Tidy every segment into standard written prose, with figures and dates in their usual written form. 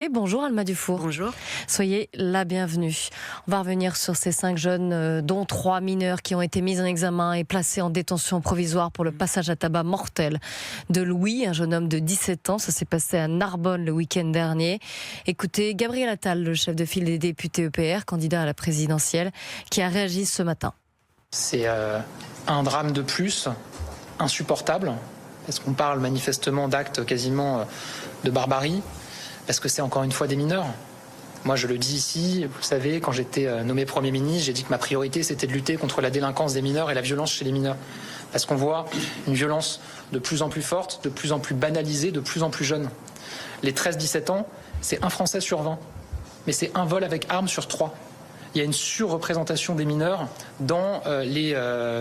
Et bonjour Alma Dufour. Bonjour. Soyez la bienvenue. On va revenir sur ces 5 jeunes, dont 3 mineurs qui ont été mis en examen et placés en détention provisoire pour le passage à tabac mortel de Louis, un jeune homme de 17 ans. Ça s'est passé à Narbonne le week-end dernier. Écoutez, Gabriel Attal, le chef de file des députés EPR, candidat à la présidentielle, qui a réagi ce matin. C'est un drame de plus, insupportable, parce qu'on parle manifestement d'actes quasiment de barbarie. Parce que c'est encore une fois des mineurs. Moi, je le dis ici, vous savez, quand j'étais nommé Premier ministre, j'ai dit que ma priorité, c'était de lutter contre la délinquance des mineurs et la violence chez les mineurs. Parce qu'on voit une violence de plus en plus forte, de plus en plus banalisée, de plus en plus jeune. Les 13-17 ans, c'est un Français sur 20. Mais c'est un vol avec arme sur 3. Il y a une surreprésentation des mineurs dans les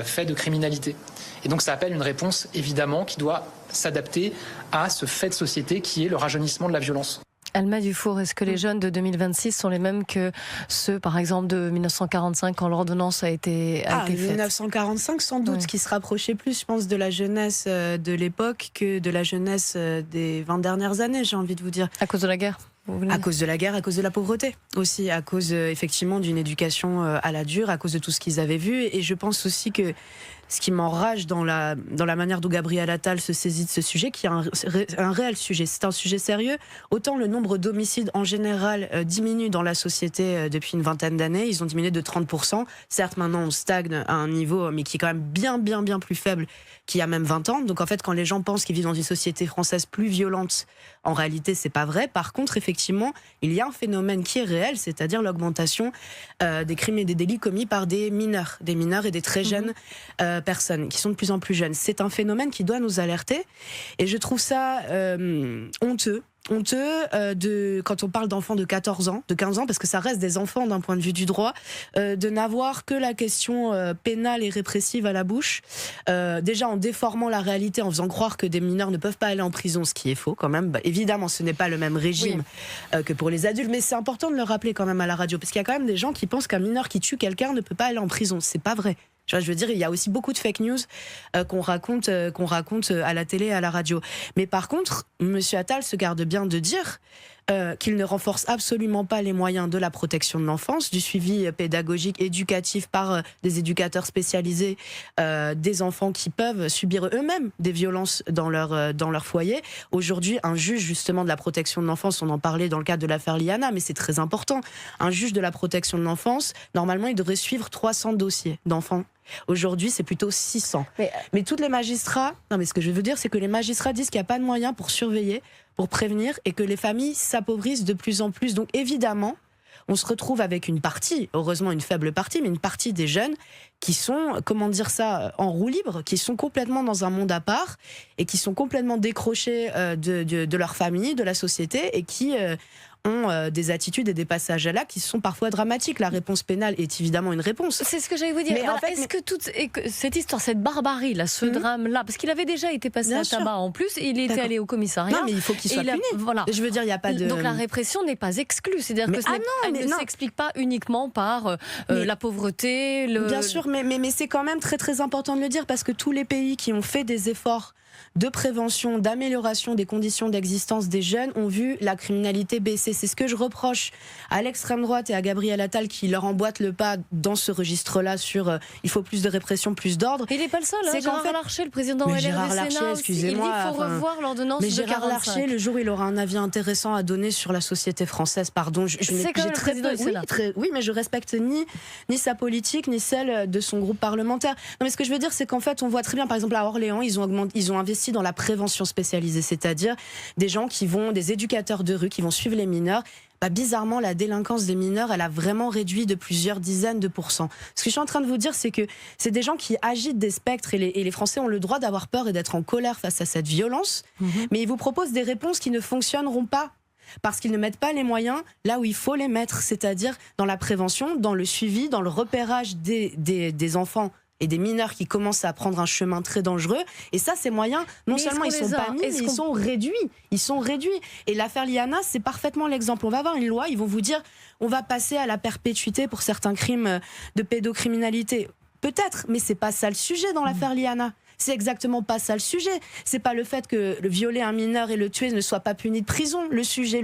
faits de criminalité. Et donc ça appelle une réponse, évidemment, qui doit s'adapter à ce fait de société qui est le rajeunissement de la violence. Alma Dufour, est-ce que les jeunes de 2026 sont les mêmes que ceux, par exemple, de 1945, quand l'ordonnance a été faite ? 1945, sans doute, qui se rapprochait plus, je pense, de la jeunesse de l'époque que de la jeunesse des 20 dernières années, j'ai envie de vous dire. À cause de la guerre ? À cause de la guerre, à cause de la pauvreté aussi, à cause effectivement d'une éducation à la dure, à cause de tout ce qu'ils avaient vu. Et je pense aussi que ce qui m'enrage dans la manière dont Gabriel Attal se saisit de ce sujet, qui est un réel sujet, c'est un sujet sérieux, autant le nombre d'homicides en général diminue dans la société depuis une vingtaine d'années, ils ont diminué de 30%. Certes, maintenant on stagne à un niveau, mais qui est quand même bien plus faible qu'il y a même 20 ans. Donc en fait, quand les gens pensent qu'ils vivent dans une société française plus violente, en réalité, c'est pas vrai. Par contre, effectivement, il y a un phénomène qui est réel, c'est-à-dire l'augmentation des crimes et des délits commis par des mineurs et des très jeunes personnes qui sont de plus en plus jeunes. C'est un phénomène qui doit nous alerter, et je trouve ça honteux quand on parle d'enfants de 14 ans, de 15 ans, parce que ça reste des enfants d'un point de vue du droit, de n'avoir que la question pénale et répressive à la bouche, déjà en déformant la réalité, en faisant croire que des mineurs ne peuvent pas aller en prison, ce qui est faux quand même. Évidemment, ce n'est pas le même régime que pour les adultes, mais c'est important de le rappeler quand même à la radio, parce qu'il y a quand même des gens qui pensent qu'un mineur qui tue quelqu'un ne peut pas aller en prison. C'est pas vrai. Je veux dire, il y a aussi beaucoup de fake news qu'on raconte à la télé et à la radio. Mais par contre, M. Attal se garde bien de dire qu'il ne renforce absolument pas les moyens de la protection de l'enfance, du suivi pédagogique, éducatif par des éducateurs spécialisés, des enfants qui peuvent subir eux-mêmes des violences dans leur foyer. Aujourd'hui, un juge justement de la protection de l'enfance, on en parlait dans le cadre de l'affaire Liana, mais c'est très important. Un juge de la protection de l'enfance, normalement, il devrait suivre 300 dossiers d'enfants. Aujourd'hui, c'est plutôt 600. Mais tous les magistrats... Non, mais ce que je veux dire, c'est que les magistrats disent qu'il n'y a pas de moyens pour surveiller, pour prévenir, et que les familles s'appauvrissent de plus en plus. Donc évidemment, on se retrouve avec une partie, heureusement une faible partie, mais une partie des jeunes qui sont, en roue libre, qui sont complètement dans un monde à part, et qui sont complètement décrochés de leur famille, de la société, et qui... ont des attitudes et des passages à l'acte qui sont parfois dramatiques. La réponse pénale est évidemment une réponse. C'est ce que j'allais vous dire. Mais en fait, est-ce que toute cette histoire, cette barbarie là, ce drame-là, parce qu'il avait déjà été passé à tabac en plus, et il était allé au commissariat. Non, mais il faut qu'il soit puni. Voilà. Je veux dire, il n'y a pas de... Donc la répression n'est pas exclue. C'est-à-dire que elle ne s'explique pas uniquement par la pauvreté. Bien sûr, mais c'est quand même très très important de le dire, parce que tous les pays qui ont fait des efforts de prévention, d'amélioration des conditions d'existence des jeunes ont vu la criminalité baisser. C'est ce que je reproche à l'extrême droite et à Gabriel Attal, qui leur emboîte le pas dans ce registre-là sur il faut plus de répression, plus d'ordre. Il n'est pas le seul. Gérard Larcher, le président LR du Sénat, excusez-moi, il dit qu'il faut revoir l'ordonnance de 45. Gérard Larcher, le jour où il aura un avis intéressant à donner sur la société française, pardon, c'est quand même le président du Sénat. Oui, mais je respecte ni sa politique, ni celle de son groupe parlementaire. Non, mais ce que je veux dire, c'est qu'en fait, on voit très bien, par exemple, à Orléans, ils ont investi dans la prévention spécialisée, c'est-à-dire des éducateurs de rue qui vont suivre les mineurs. Bizarrement, la délinquance des mineurs, elle a vraiment réduit de plusieurs dizaines de pourcents. Ce que je suis en train de vous dire, c'est que c'est des gens qui agitent des spectres, et les Français ont le droit d'avoir peur et d'être en colère face à cette violence, mais ils vous proposent des réponses qui ne fonctionneront pas, parce qu'ils ne mettent pas les moyens là où il faut les mettre, c'est-à-dire dans la prévention, dans le suivi, dans le repérage des enfants et des mineurs qui commencent à prendre un chemin très dangereux. Et ça, ces moyens, non seulement ils sont pas mis, mais ils sont réduits. Ils sont réduits. Et l'affaire Liana, c'est parfaitement l'exemple. On va avoir une loi, ils vont vous dire, on va passer à la perpétuité pour certains crimes de pédocriminalité. Peut-être, mais c'est pas ça le sujet dans l'affaire Liana. C'est exactement pas ça le sujet. C'est pas le fait que le violer un mineur et le tuer ne soit pas puni de prison. Le sujet,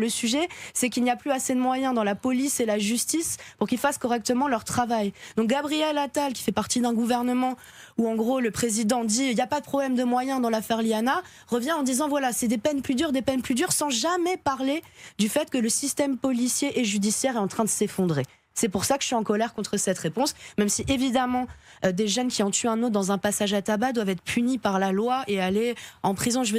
c'est qu'il n'y a plus assez de moyens dans la police et la justice pour qu'ils fassent correctement leur travail. Donc Gabriel Attal, qui fait partie d'un gouvernement où en gros le président dit il n'y a pas de problème de moyens dans l'affaire Liana, revient en disant voilà, c'est des peines plus dures, sans jamais parler du fait que le système policier et judiciaire est en train de s'effondrer. C'est pour ça que je suis en colère contre cette réponse, même si évidemment des jeunes qui ont tué un autre dans un passage à tabac doivent être punis par la loi et aller en prison. Je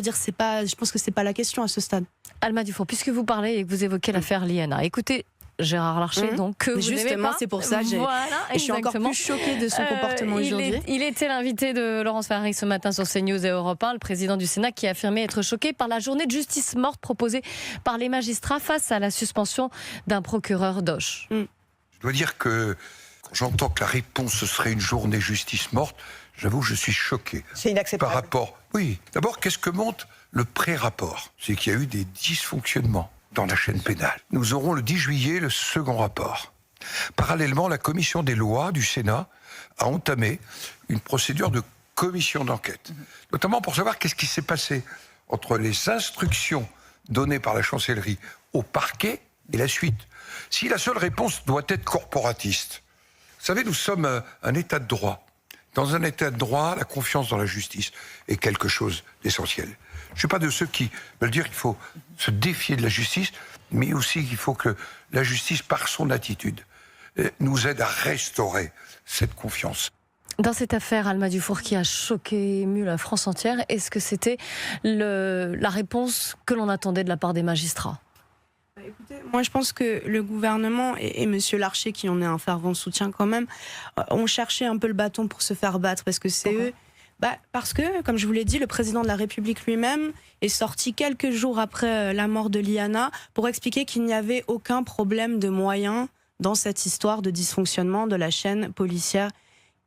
pense que c'est pas la question à ce stade. Alma Dufour, puisque vous parlez et que vous évoquez l'affaire Liana, écoutez Gérard Larcher, donc que vous justement, pas. C'est pour ça que je suis encore plus choquée de son comportement aujourd'hui. Il était l'invité de Laurence Ferrari ce matin sur CNews et Europe 1, le président du Sénat qui a affirmé être choqué par la journée de justice morte proposée par les magistrats face à la suspension d'un procureur d'Auch. Je dois dire que quand j'entends que la réponse ce serait une journée justice morte, j'avoue que je suis choqué. C'est inacceptable. Par rapport, oui. D'abord, qu'est-ce que montre le pré-rapport? C'est qu'il y a eu des dysfonctionnements dans la chaîne pénale. Nous aurons le 10 juillet le second rapport. Parallèlement, la commission des lois du Sénat a entamé une procédure de commission d'enquête, notamment pour savoir qu'est-ce qui s'est passé entre les instructions données par la chancellerie au parquet et la suite. Si la seule réponse doit être corporatiste, vous savez, nous sommes un État de droit. Dans un État de droit, la confiance dans la justice est quelque chose d'essentiel. Je ne suis pas de ceux qui veulent dire qu'il faut se défier de la justice, mais aussi qu'il faut que la justice, par son attitude, nous aide à restaurer cette confiance. Dans cette affaire, Alma Dufour, qui a choqué et ému la France entière, est-ce que c'était la réponse que l'on attendait de la part des magistrats ? Écoutez, moi je pense que le gouvernement et Monsieur Larcher, qui en est un fervent soutien quand même, ont cherché un peu le bâton pour se faire battre, parce que c'est eux. Parce que, comme je vous l'ai dit, le président de la République lui-même est sorti quelques jours après la mort de Liana pour expliquer qu'il n'y avait aucun problème de moyens dans cette histoire de dysfonctionnement de la chaîne policière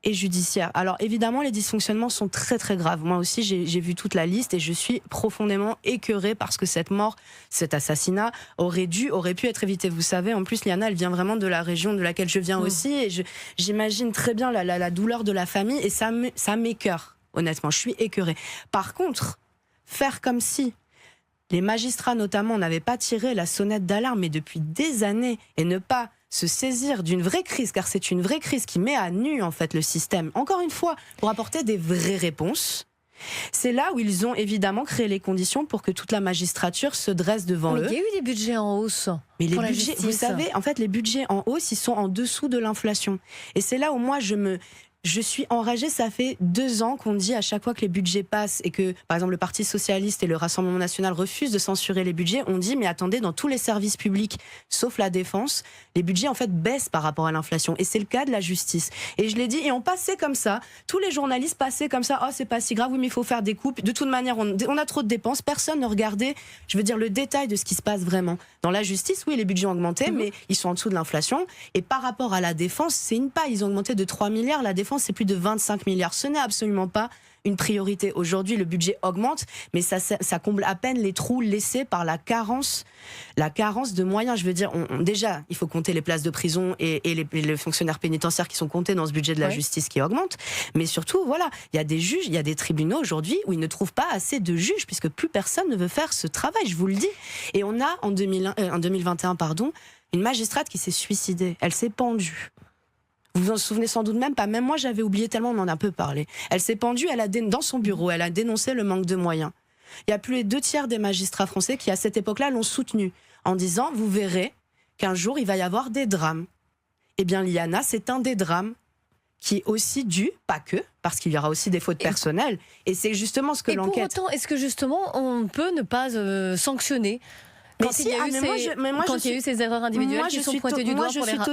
et judiciaire. Alors évidemment, les dysfonctionnements sont très très graves. Moi aussi, j'ai vu toute la liste et je suis profondément écœurée parce que cette mort, cet assassinat aurait pu être évité. Vous savez, en plus, Liana, elle vient vraiment de la région de laquelle je viens aussi, et j'imagine très bien la douleur de la famille, et ça m'écœure, honnêtement. Je suis écœurée. Par contre, faire comme si les magistrats notamment n'avaient pas tiré la sonnette d'alarme, mais depuis des années, et ne pas se saisir d'une vraie crise, car c'est une vraie crise qui met à nu en fait le système, encore une fois, pour apporter des vraies réponses. C'est là où ils ont évidemment créé les conditions pour que toute la magistrature se dresse devant eux. Il y a eu des budgets en hausse. Mais les pour la budgets, justice. vous savez, en fait, les budgets en hausse, ils sont en dessous de l'inflation. Et c'est là où moi, je suis enragée. Ça fait 2 ans qu'on dit à chaque fois que les budgets passent et que, par exemple, le Parti Socialiste et le Rassemblement National refusent de censurer les budgets, on dit, mais attendez, dans tous les services publics, sauf la défense, les budgets, en fait, baissent par rapport à l'inflation. Et c'est le cas de la justice. Et je l'ai dit, et on passait comme ça, tous les journalistes passaient comme ça, oh, c'est pas si grave, oui, mais il faut faire des coupes. De toute manière, on a trop de dépenses, personne ne regardait, je veux dire, le détail de ce qui se passe vraiment. Dans la justice, oui, les budgets ont augmenté, mais ils sont en dessous de l'inflation. Et par rapport à la défense, c'est une paille. Ils ont augmenté de 3 milliards. La défense, c'est plus de 25 milliards. Ce n'est absolument pas une priorité. Aujourd'hui, le budget augmente, mais ça comble à peine les trous laissés par la carence de moyens. Je veux dire, déjà, il faut compter les places de prison et les fonctionnaires pénitentiaires qui sont comptés dans ce budget de la justice qui augmente. Mais surtout, voilà, il y a des juges, il y a des tribunaux aujourd'hui où ils ne trouvent pas assez de juges, puisque plus personne ne veut faire ce travail, je vous le dis. Et on a, en 2021, une magistrate qui s'est suicidée. Elle s'est pendue. Vous vous en souvenez sans doute même pas. Même moi, j'avais oublié tellement on en a peu parlé. Elle s'est pendue, dans son bureau, elle a dénoncé le manque de moyens. Il y a plus les 2 tiers des magistrats français qui, à cette époque-là, l'ont soutenue en disant, vous verrez qu'un jour, il va y avoir des drames. Eh bien, Liana, c'est un des drames qui est aussi dû, pas que, parce qu'il y aura aussi des fautes personnelles. Et c'est justement ce que l'enquête... Pour autant, est-ce que justement, on peut ne pas sanctionner quand il y a eu ces erreurs individuelles qui sont pointées du doigt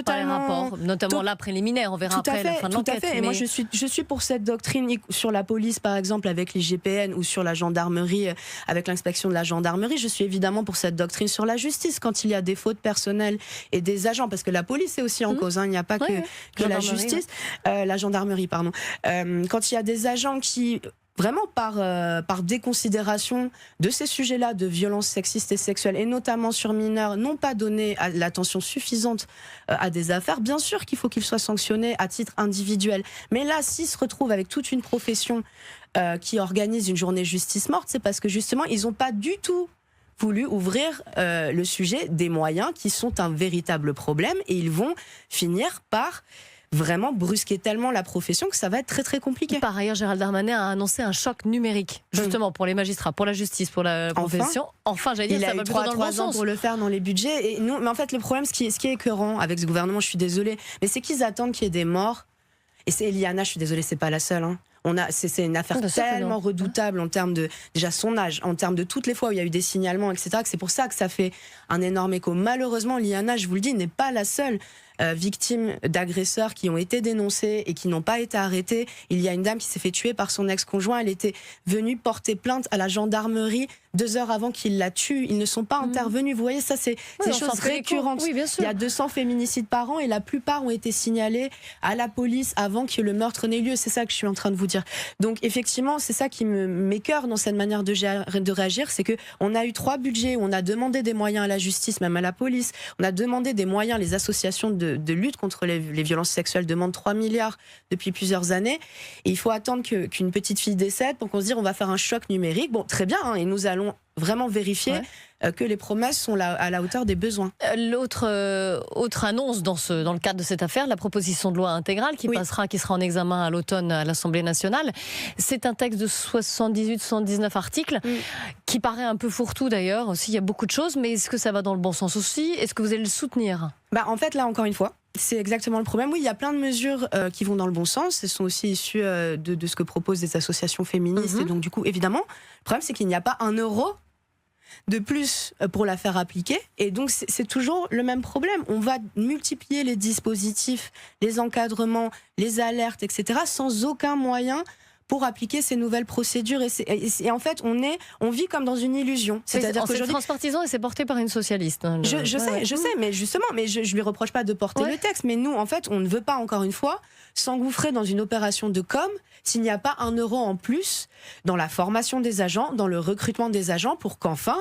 par les rapports, notamment là préliminaire, on verra après la fin de l'enquête. Tout à fait. Et moi, je suis pour cette doctrine sur la police, par exemple, avec l'IGPN, ou sur la gendarmerie, avec l'inspection de la gendarmerie. Je suis évidemment pour cette doctrine sur la justice, quand il y a des fautes personnelles et des agents, parce que la police est aussi en cause, il n'y a pas que la justice, la gendarmerie, pardon. Quand il y a des agents qui vraiment par déconsidération de ces sujets-là de violences sexistes et sexuelles, et notamment sur mineurs, n'ont pas donné l'attention suffisante à des affaires, bien sûr qu'il faut qu'ils soient sanctionnés à titre individuel. Mais là, s'ils se retrouvent avec toute une profession qui organise une journée justice morte, c'est parce que justement, ils n'ont pas du tout voulu ouvrir le sujet des moyens qui sont un véritable problème, et ils vont finir par vraiment brusquer tellement la profession que ça va être très très compliqué. Par ailleurs, Gérald Darmanin a annoncé un choc numérique, justement pour les magistrats, pour la justice, pour la profession. Enfin, j'allais dire, ça va plutôt dans le bon sens. Il a eu 3 ans pour le faire dans les budgets. Et nous, mais en fait, le problème, ce qui est écœurant avec ce gouvernement, je suis désolée, mais c'est qu'ils attendent qu'il y ait des morts. Et c'est Eliana, je suis désolée, c'est pas la seule. C'est une affaire tellement redoutable en termes de déjà son âge, en termes de toutes les fois où il y a eu des signalements, etc. Que c'est pour ça que ça fait un énorme écho. Malheureusement, Liana, je vous le dis, n'est pas la seule victime d'agresseurs qui ont été dénoncés et qui n'ont pas été arrêtés. Il y a une dame qui s'est fait tuer par son ex-conjoint. Elle était venue porter plainte à la gendarmerie 2 heures avant qu'il la tue. Ils ne sont pas intervenus. Vous voyez, ça, c'est des choses récurrentes. Oui, bien sûr. Il y a 200 féminicides par an et la plupart ont été signalés à la police avant que le meurtre n'ait lieu. C'est ça que je suis en train de vous dire. Donc, effectivement, c'est ça qui m'écœure dans cette manière de réagir. C'est qu'on a eu 3 budgets où on a demandé des moyens à la justice, même à la police. On a demandé des moyens, les associations de lutte contre les violences sexuelles demandent 3 milliards depuis plusieurs années. Et il faut attendre qu'une petite fille décède pour qu'on se dise on va faire un choc numérique. Bon, très bien, et nous allons vraiment vérifier que les promesses sont à la hauteur des besoins. Autre annonce dans le cadre de cette affaire, la proposition de loi intégrale qui sera en examen à l'automne à l'Assemblée nationale. C'est un texte de 78-79 articles qui paraît un peu fourre-tout d'ailleurs. Aussi, il y a beaucoup de choses, mais est-ce que ça va dans le bon sens aussi? Est-ce que vous allez le soutenir? En fait, là, encore une fois, c'est exactement le problème. Oui, il y a plein de mesures qui vont dans le bon sens. Elles sont aussi issues de ce que proposent des associations féministes. Et donc, du coup, évidemment, le problème, c'est qu'il n'y a pas 1 euro de plus pour la faire appliquer. Et donc, c'est toujours le même problème. On va multiplier les dispositifs, les encadrements, les alertes, etc., sans aucun moyen pour appliquer ces nouvelles procédures. Et en fait, on vit comme dans une illusion. C'est-à-dire que c'est transpartisan et c'est porté par une socialiste. Je sais, mais justement, je lui reproche pas de porter le texte. Mais nous, en fait, on ne veut pas, encore une fois, s'engouffrer dans une opération de com s'il n'y a pas 1 euro en plus dans la formation des agents, dans le recrutement des agents, pour qu'enfin,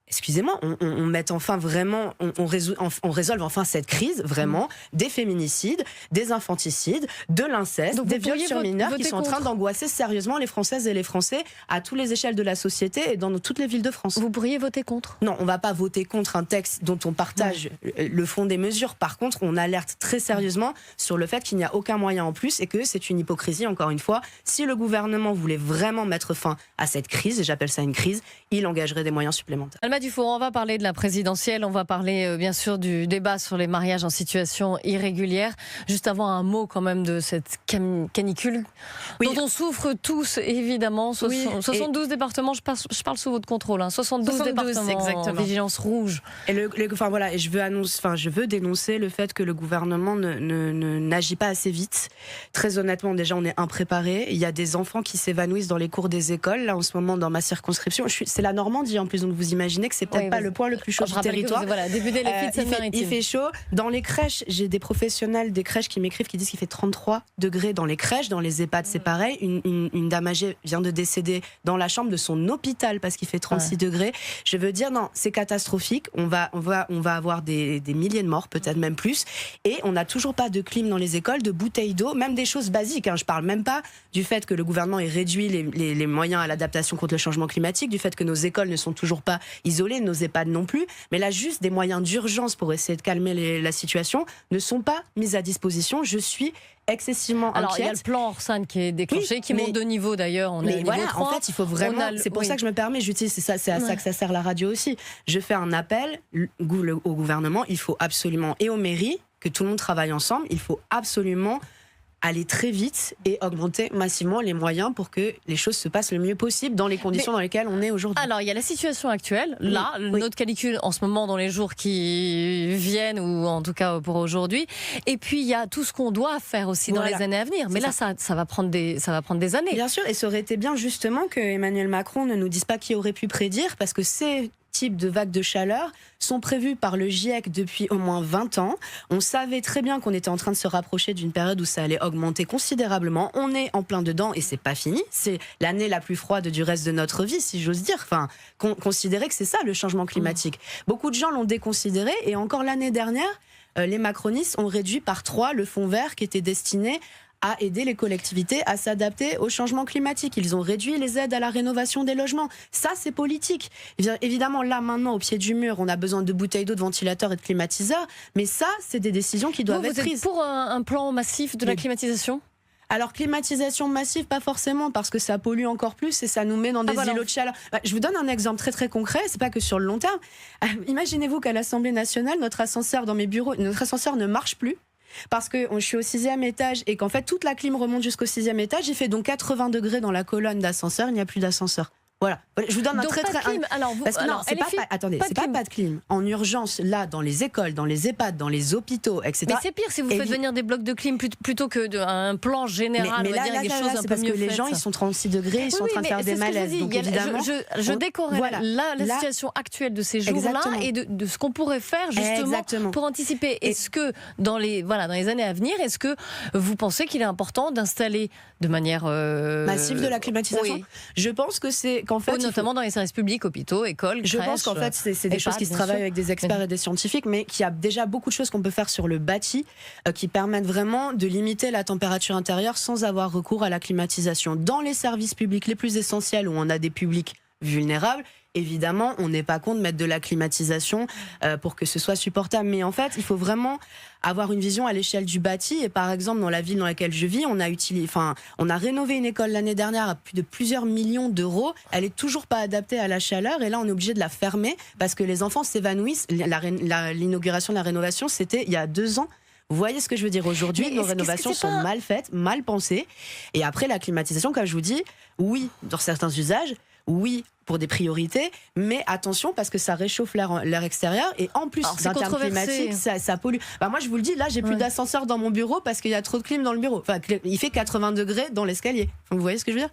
excusez-moi, on mette enfin vraiment, on résolve enfin cette crise, vraiment, des féminicides, des infanticides, de l'inceste, des viols sur mineurs qui sont en train d'angoisser sérieusement les Françaises et les Français à toutes les échelles de la société et dans toutes les villes de France. Vous pourriez voter contre? Non, on ne va pas voter contre un texte dont on partage le fond des mesures. Par contre, on alerte très sérieusement sur le fait qu'il n'y a aucun moyen en plus et que c'est une hypocrisie, encore une fois. Si le gouvernement voulait vraiment mettre fin à cette crise, et j'appelle ça une crise, il engagerait des moyens supplémentaires. Dufour, on va parler de la présidentielle, on va parler bien sûr du débat sur les mariages en situation irrégulière. Juste avant, un mot quand même de cette canicule dont on souffre tous évidemment. 72 départements, je parle sous votre contrôle, 72 départements exactement. Vigilance rouge. Et je veux dénoncer le fait que le gouvernement n'agit pas assez vite. Très honnêtement, déjà on est impréparé. Il y a des enfants qui s'évanouissent dans les cours des écoles. Là en ce moment dans ma circonscription, c'est la Normandie en plus, donc vous imaginez que c'est peut-être pas le point le plus chaud du territoire. Début des il fait chaud. Dans les crèches, j'ai des professionnels des crèches qui m'écrivent, qui disent qu'il fait 33 degrés dans les crèches. Dans les EHPAD, c'est pareil. Une dame âgée vient de décéder dans la chambre de son hôpital parce qu'il fait 36 degrés. Je veux dire, non, c'est catastrophique. On va avoir des milliers de morts, peut-être même plus. Et on n'a toujours pas de clim dans les écoles, de bouteilles d'eau, même des choses basiques. Je parle même pas du fait que le gouvernement ait réduit les moyens à l'adaptation contre le changement climatique, du fait que nos écoles ne sont toujours pas isolées, nos EHPAD non plus, mais là juste des moyens d'urgence pour essayer de calmer la situation ne sont pas mis à disposition. Je suis excessivement inquiète. Alors il y a le plan Orsan qui est déclenché, qui monte de niveau d'ailleurs. Mais voilà, en fait, il faut vraiment. C'est pour ça que je me permets. C'est à ça que ça sert la radio aussi. Je fais un appel au gouvernement. Il faut absolument, et aux mairies, que tout le monde travaille ensemble. Il faut absolument aller très vite et augmenter massivement les moyens pour que les choses se passent le mieux possible dans les conditions dans lesquelles on est aujourd'hui. Alors, il y a la situation actuelle, notre canicule en ce moment dans les jours qui viennent, ou en tout cas pour aujourd'hui, et puis il y a tout ce qu'on doit faire aussi dans les années à venir. Mais là, ça va prendre des années. Bien sûr, et ça aurait été bien justement que Emmanuel Macron ne nous dise pas qui aurait pu prédire, parce que c'est types de vagues de chaleur sont prévues par le GIEC depuis au moins 20 ans. On savait très bien qu'on était en train de se rapprocher d'une période où ça allait augmenter considérablement. On est en plein dedans et c'est pas fini. C'est l'année la plus froide du reste de notre vie, si j'ose dire. Enfin, considérer que c'est ça le changement climatique. Beaucoup de gens l'ont déconsidéré et encore l'année dernière, les macronistes ont réduit par 3 le fonds vert qui était destiné à aider les collectivités à s'adapter au changement climatique. Ils ont réduit les aides à la rénovation des logements. Ça, c'est politique. Évidemment, là, maintenant, au pied du mur, on a besoin de bouteilles d'eau, de ventilateurs et de climatiseurs. Mais ça, c'est des décisions qui doivent être prises. Vous êtes pour un plan massif de la climatisation ? Alors, climatisation massive, pas forcément, parce que ça pollue encore plus et ça nous met dans des îlots de chaleur. Je vous donne un exemple très très concret, c'est pas que sur le long terme. Imaginez-vous qu'à l'Assemblée nationale, notre ascenseur dans mes bureaux, notre ascenseur ne marche plus. Parce que je suis au 6e étage et qu'en fait toute la clim remonte jusqu'au 6e étage, il fait donc 80 degrés dans la colonne d'ascenseur, il n'y a plus d'ascenseur. Voilà, je vous donne un très très... Clim. Alors, parce que non, c'est pas de clim. En urgence, là, dans les écoles, dans les EHPAD, dans les hôpitaux, etc. Mais c'est pire si vous faites venir des blocs de clim plutôt que un plan général. Mais là, c'est parce que les gens, ils sont 36 degrés, ils sont en train de faire des malaises. Donc évidemment, je décorrèle la situation actuelle de ces jours-là et de ce qu'on pourrait faire justement pour anticiper. Est-ce que dans les années à venir, est-ce que vous pensez qu'il est important d'installer de manière massive de la climatisation ? Je pense que c'est qu'en fait, notamment dans les services publics, hôpitaux, écoles, crèches. Je pense qu'en fait, c'est des choses qui se travaillent avec des experts et des scientifiques, mais qu'il y a déjà beaucoup de choses qu'on peut faire sur le bâti qui permettent vraiment de limiter la température intérieure sans avoir recours à la climatisation. Dans les services publics les plus essentiels où on a des publics vulnérables, évidemment, on n'est pas contre de mettre de la climatisation pour que ce soit supportable. Mais en fait, il faut vraiment avoir une vision à l'échelle du bâti. Et par exemple, dans la ville dans laquelle je vis, on a rénové une école l'année dernière à plus de plusieurs millions d'euros. Elle est toujours pas adaptée à la chaleur. Et là, on est obligé de la fermer parce que les enfants s'évanouissent. L'inauguration de la rénovation, c'était il y a 2 ans. Vous voyez ce que je veux dire aujourd'hui, nos rénovations sont mal faites, mal pensées. Et après, la climatisation, comme je vous dis, oui, dans certains usages, oui, pour des priorités, mais attention parce que ça réchauffe l'air extérieur et en plus d'un terme climatique, ça pollue. Moi, je vous le dis, là, j'ai plus d'ascenseur dans mon bureau parce qu'il y a trop de clim dans le bureau. Enfin, il fait 80 degrés dans l'escalier. Vous voyez ce que je veux dire ?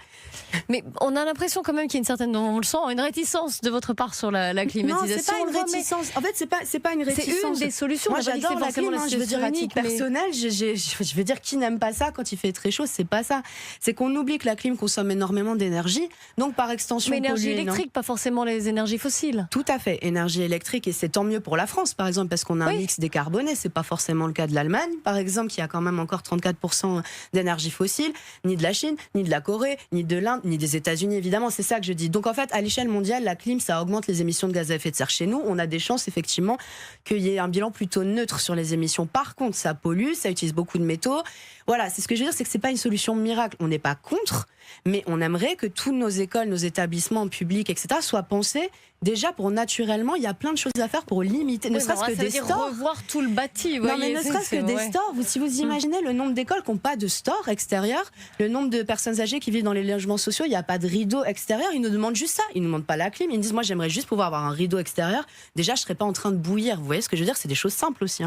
Mais on a l'impression quand même qu'il y a une certaine, on le sent, une réticence de votre part sur la climatisation. Non, c'est pas une réticence. En fait, c'est pas une réticence. C'est une des solutions. Moi, j'adore la clim. Je veux dire, à titre personnel, je veux dire, qui n'aime pas ça quand il fait très chaud ? C'est pas ça. C'est qu'on oublie que la clim consomme énormément d'énergie. Donc, par extension, l'énergie électrique, pas forcément les énergies fossiles. Tout à fait, énergie électrique, et c'est tant mieux pour la France, par exemple, parce qu'on a un mix décarboné. C'est pas forcément le cas de l'Allemagne, par exemple, qui a quand même encore 34% d'énergie fossile, ni de la Chine, ni de la Corée, ni de l'Inde, ni des États-Unis, évidemment. C'est ça que je dis. Donc en fait, à l'échelle mondiale, la clim, ça augmente les émissions de gaz à effet de serre. Chez nous, on a des chances, effectivement, qu'il y ait un bilan plutôt neutre sur les émissions. Par contre, ça pollue, ça utilise beaucoup de métaux. Voilà, c'est ce que je veux dire, c'est que c'est pas une solution miracle. On n'est pas contre, mais on aimerait que tous nos écoles, nos établissements publics, etc., soient pensés déjà pour naturellement. Il y a plein de choses à faire pour limiter, ne serait-ce que des stores. Revoir tout le bâti. Non, mais ne serait-ce que des stores. Si vous imaginez le nombre d'écoles qui n'ont pas de stores extérieurs, le nombre de personnes âgées qui vivent dans les logements sociaux, il n'y a pas de rideau extérieur. Ils nous demandent juste ça. Ils ne nous demandent pas la clim. Ils nous disent, moi, j'aimerais juste pouvoir avoir un rideau extérieur. Déjà, je ne serais pas en train de bouillir. Vous voyez ce que je veux dire ? C'est des choses simples aussi.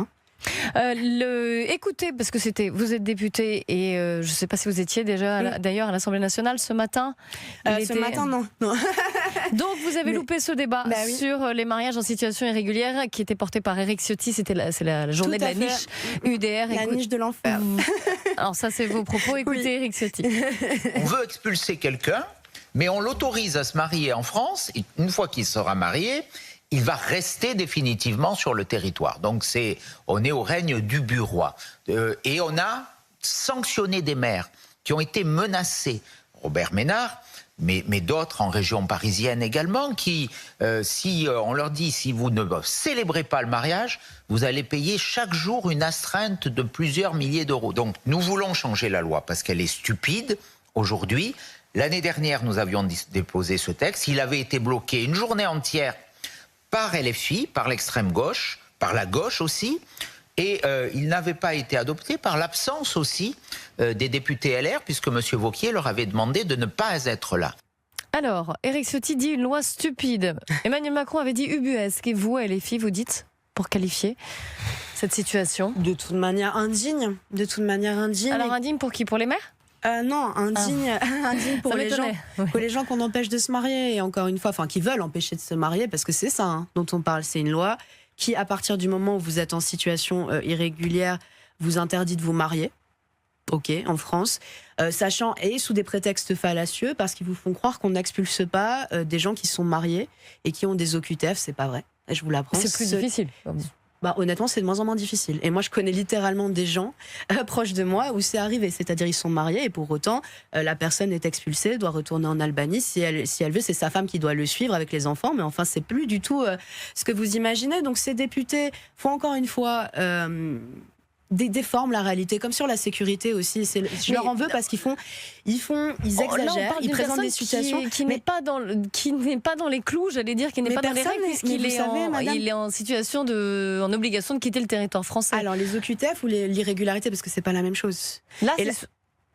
Écoutez, parce que vous êtes député et je ne sais pas si vous étiez déjà d'ailleurs à l'Assemblée nationale ce matin. Ce matin, non. Donc vous avez loupé ce débat sur les mariages en situation irrégulière qui était porté par Éric Ciotti. C'est la journée de la niche UDR. La niche de l'enfer. Alors ça, c'est vos propos. Écoutez, Éric Ciotti. On veut expulser quelqu'un, mais on l'autorise à se marier en France. Et une fois qu'il sera marié, il va rester définitivement sur le territoire. Donc on est au règne du but-roi. Et on a sanctionné des maires qui ont été menacés. Robert Ménard, mais d'autres en région parisienne également, qui, si on leur dit, si vous ne célébrez pas le mariage, vous allez payer chaque jour une astreinte de plusieurs milliers d'euros. Donc nous voulons changer la loi parce qu'elle est stupide aujourd'hui. L'année dernière, nous avions déposé ce texte. Il avait été bloqué une journée entière par LFI, par l'extrême gauche, par la gauche aussi, et il n'avait pas été adopté par l'absence aussi des députés LR, puisque M. Wauquiez leur avait demandé de ne pas être là. Alors, Éric Ciotti dit une loi stupide. Emmanuel Macron avait dit ubuesque. Et vous, LFI, vous dites, pour qualifier cette situation ? De toute manière indigne. Alors indigne pour qui ? Pour les maires ? Non, indigne, indigne pour Ça les gens, m'étonnait. Ouais. pour les gens qu'on empêche de se marier, et encore une fois, enfin, qui veulent empêcher de se marier, parce que c'est ça dont on parle. C'est une loi qui, à partir du moment où vous êtes en situation irrégulière, vous interdit de vous marier. Ok, en France, sachant et sous des prétextes fallacieux, parce qu'ils vous font croire qu'on n'expulse pas des gens qui sont mariés et qui ont des OQTF, c'est pas vrai. Je vous l'apprends. C'est plus difficile. Bah, honnêtement, c'est de moins en moins difficile. Et moi, je connais littéralement des gens proches de moi où c'est arrivé. C'est-à-dire, ils sont mariés et pour autant, la personne est expulsée, doit retourner en Albanie. Si elle veut, c'est sa femme qui doit le suivre avec les enfants. Mais enfin, c'est plus du tout ce que vous imaginez. Donc, ces députés font encore une fois... déforment la réalité, comme sur la sécurité aussi. Je leur en veux parce ils exagèrent, ils présentent des situations qui n'est pas dans les clous, j'allais dire, qui n'est pas dans les règles, puisqu'il est en situation en obligation de quitter le territoire français. Alors les OQTF ou l'irrégularité, parce que c'est pas la même chose. Là,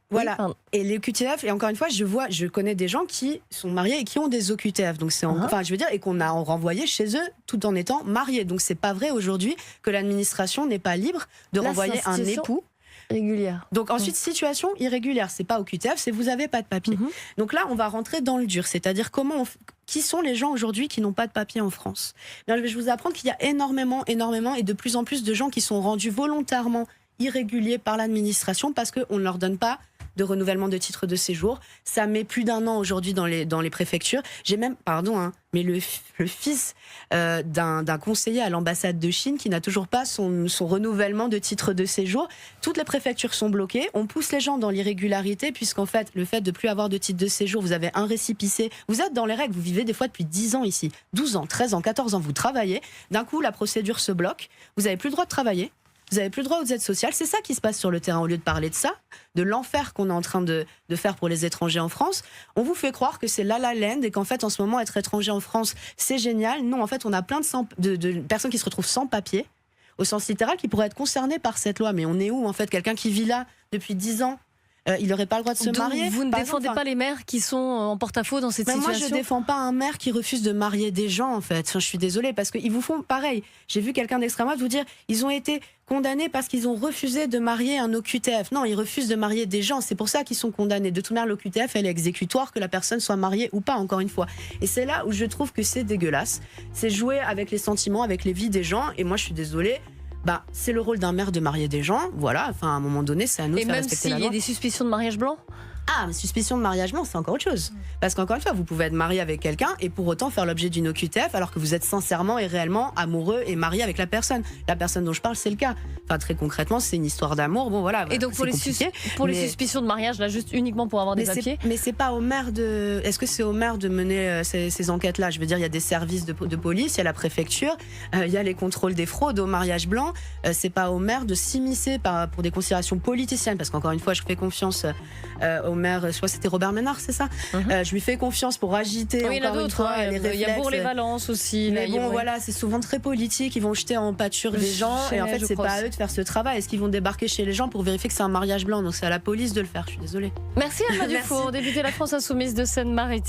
Voilà. Oui, et les OQTF, et encore une fois, je connais des gens qui sont mariés et qui ont des OQTF. Donc enfin, je veux dire, et qu'on a renvoyé chez eux tout en étant mariés. Donc c'est pas vrai aujourd'hui que l'administration n'est pas libre de renvoyer un époux. Régulière. Donc ensuite, situation irrégulière, c'est pas OQTF, c'est vous avez pas de papier. Donc là, on va rentrer dans le dur, c'est-à-dire qui sont les gens aujourd'hui qui n'ont pas de papier en France. Bien, je vais vous apprendre qu'il y a énormément et de plus en plus de gens qui sont rendus volontairement irréguliers par l'administration parce qu'on ne leur donne pas de renouvellement de titre de séjour. Ça met plus d'1 an aujourd'hui dans les préfectures. J'ai même, mais le fils d'un conseiller à l'ambassade de Chine qui n'a toujours pas son renouvellement de titre de séjour. Toutes les préfectures sont bloquées. On pousse les gens dans l'irrégularité puisqu'en fait, le fait de plus avoir de titre de séjour, vous avez un récépissé. Vous êtes dans les règles. Vous vivez des fois depuis 10 ans ici. 12 ans, 13 ans, 14 ans, vous travaillez. D'un coup, la procédure se bloque. Vous n'avez plus le droit de travailler. Vous n'avez plus le droit aux aides sociales. C'est ça qui se passe sur le terrain. Au lieu de parler de ça, de l'enfer qu'on est en train de faire pour les étrangers en France, on vous fait croire que c'est la land et qu'en fait, en ce moment, être étranger en France, c'est génial. Non, en fait, on a plein de personnes qui se retrouvent sans papier, au sens littéral, qui pourraient être concernées par cette loi. Mais on est où, en fait? Quelqu'un qui vit là depuis 10 ans, il n'aurait pas le droit de se marier. Vous ne défendez pas les maires qui sont en porte-à-faux dans cette situation? Moi, je ne défends pas un maire qui refuse de marier des gens, en fait. Enfin, je suis désolée, parce qu'ils vous font pareil. J'ai vu quelqu'un d'extrême droite vous dire ils ont été condamnés parce qu'ils ont refusé de marier un OQTF. Non, ils refusent de marier des gens. C'est pour ça qu'ils sont condamnés. De toute manière, l'OQTF, elle est exécutoire, que la personne soit mariée ou pas, encore une fois. Et c'est là où je trouve que c'est dégueulasse. C'est jouer avec les sentiments, avec les vies des gens. Et moi, je suis désolée. C'est le rôle d'un maire de marier des gens, voilà. Enfin, à un moment donné, c'est à nous de faire respecter la loi. Et même s'il y a des suspicions de mariage blanc? Ah, mais suspicion de mariage blanc, c'est encore autre chose. Parce qu'encore une fois, vous pouvez être marié avec quelqu'un et pour autant faire l'objet d'une OQTF alors que vous êtes sincèrement et réellement amoureux et marié avec la personne. La personne dont je parle, c'est le cas. Enfin, très concrètement, c'est une histoire d'amour. Bon, voilà. Et donc, pour les suspicions de mariage, là, juste uniquement pour avoir des papiers? Mais c'est pas au maire de... Est-ce que c'est au maire de mener ces enquêtes-là? Je veux dire, il y a des services de police, il y a la préfecture, il y a les contrôles des fraudes au mariage blanc. C'est pas au maire de s'immiscer pour des considérations politiciennes. Parce qu'encore une fois, je fais confiance au maire, je crois que c'était Robert Ménard, c'est ça? Je lui fais confiance pour agiter encore une fois les réflexes. Il y a Bourg-les-Valences aussi. Mais bon, voilà, c'est souvent très politique. Ils vont jeter en pâture des gens et en fait, c'est pas à eux de faire ce travail. Est-ce qu'ils vont débarquer chez les gens pour vérifier que c'est un mariage blanc? Donc c'est à la police de le faire. Je suis désolée. Merci Alma Dufour, députée de la France Insoumise de Seine-Maritime.